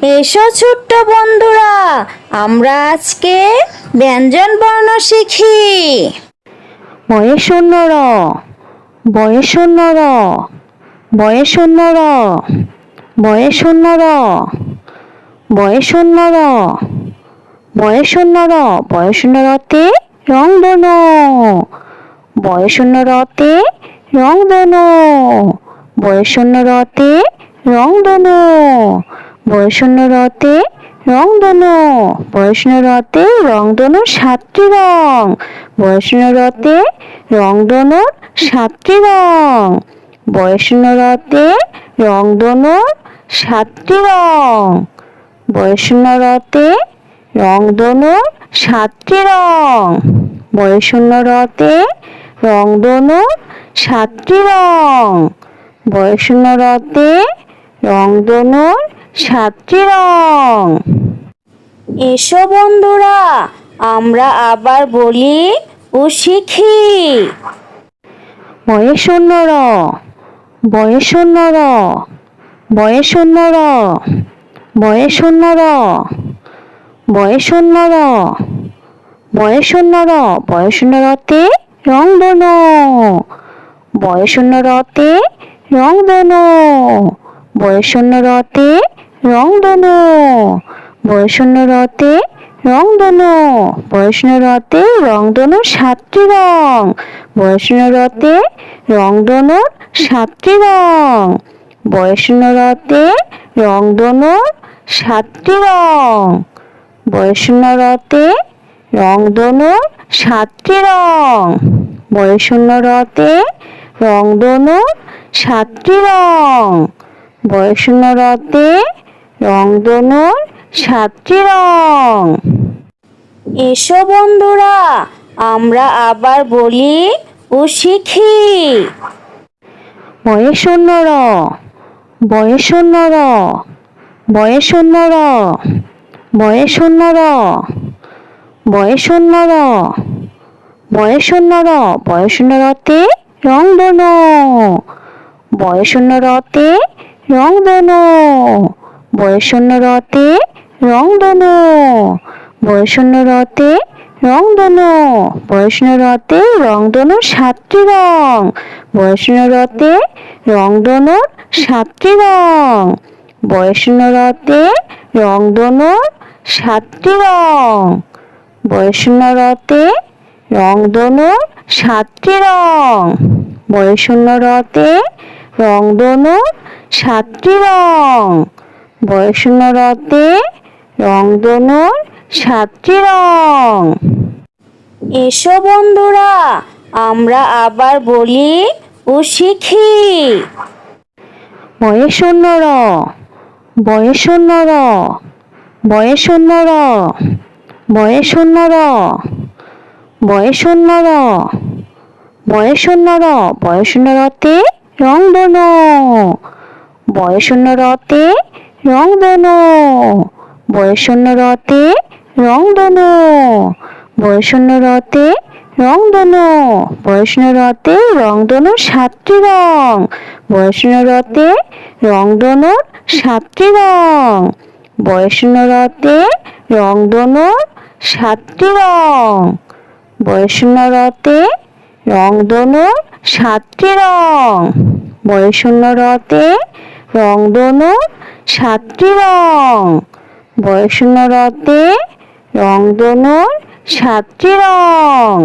এসো ছোট্ট বন্ধুরা, আমরা আজকে ব্যঞ্জন বর্ণ শিখি। বয়ে শূন্য র, বয়ে শূন্য র, বয়ে শূন্য র, বয়ে শূন্য র, বয়ে শূন্য র, বয়ে শূন্য র, বয়ে শূন্য রতে রংধনু, বয়ে শূন্য রতে রংধনু, বয়ে শূন্য রতে রংধনু, বয়ে শূন্য রতে রংধনু, বয়ে শূন্য রতে রংধনুর সাতটি রং, বয়ে শূন্য রতে রংধনুর সাতটি রং, বয়ে শূন্য রতে রংধনুর সাতটি রং, বয়ে শূন্য রতে রংধনুর সাতটি রং, বয়ে শূন্য রতে রংধনুর সাতটি রং, বয়ে শূন্য রতে রংধনুর সাতটি রং। এসো বন্ধুরা, আমরা আবার বলি ও শিখি। বয়ে শূন্য র, বয়ে শূন্য র, বয়ে শূন্য র, বয়ে শূন্য র, বয়ে শূন্য র, বয়ে শূন্য র, বয়ে শূন্য রতে রংধনু, বয়ে শূন্য রতে রংধনু, বয়ে শূন্য রতে রংধনু, বয়ে শূন্য রতে রংধনু, বয়ে শূন্য রতে রংধনুর সাতটি রং, বয়ে শূন্য রতে রংধনুর সাতটি রং, বয়ে শূন্য রতে রংধনুর সাতটি রং, বয়ে শূন্য রতে রংধনুর সাতটি রং, বয়ে শূন্য রতে রংধনুর সাতটি রং, বয়ে শূন্য রতে রংধনুর সাতটি রং। এসো বন্ধুরা, আমরা আবার বলি ও শিখি। বয়ে শূন্য র, বয়ে শূন্য র, বয়ে শূন্য র, বয়ে শূন্য র, বয়ে শূন্য র, বয়ে শূন্য র, বয়ে শূন্য রতে রংধনু, বয়ে শূন্য রতে রংধনু, বয়ে শূন্য রতে রংধনু, বয়ে শূন্য রতে রংধনু, বয়ে শূন্য রতে রংধনুর সাতটি রং, বয়ে শূন্য রতে রংধনুর সাতটি রং, বয়ে শূন্য রতে রংধনুর সাতটি রং, বয়ে শূন্য রতে রংধনুর সাতটি রং, বয়ে শূন্য রতে রংধনুর সাতটি রং, বয়ে শূন্য রতে রংধনুর সাতটি রং। এসো বন্ধুরা, আমরা আবার বলি ও শিখি। বয়ে শূন্য র, বয়ে শূন্য র, বয়ে শূন্য র, বয়ে শূন্য র, বয়ে শূন্য র, বয়ে শূন্য র, বয়ে শূন্য রতে রংধনু, বয়ে শূন্য রতে রংধনু, বয়ে শূন্য রতে রংধনু, বয়ে শূন্য রতে রংধনু, বয়ে শূন্য রতে রংধনুর সাতটি রং, বয়ে শূন্য রতে রংধনুর সাতটি রং, বয়ে শূন্য রতে রংধনুর সাতটি রং, বয়ে শূন্য রতে রংধনুর সাতটি রং, বয়ে শূন্য রতে রংধনুর সাতটি রং, বয়ে শূন্য রতে রংধনুর সাতটি রং।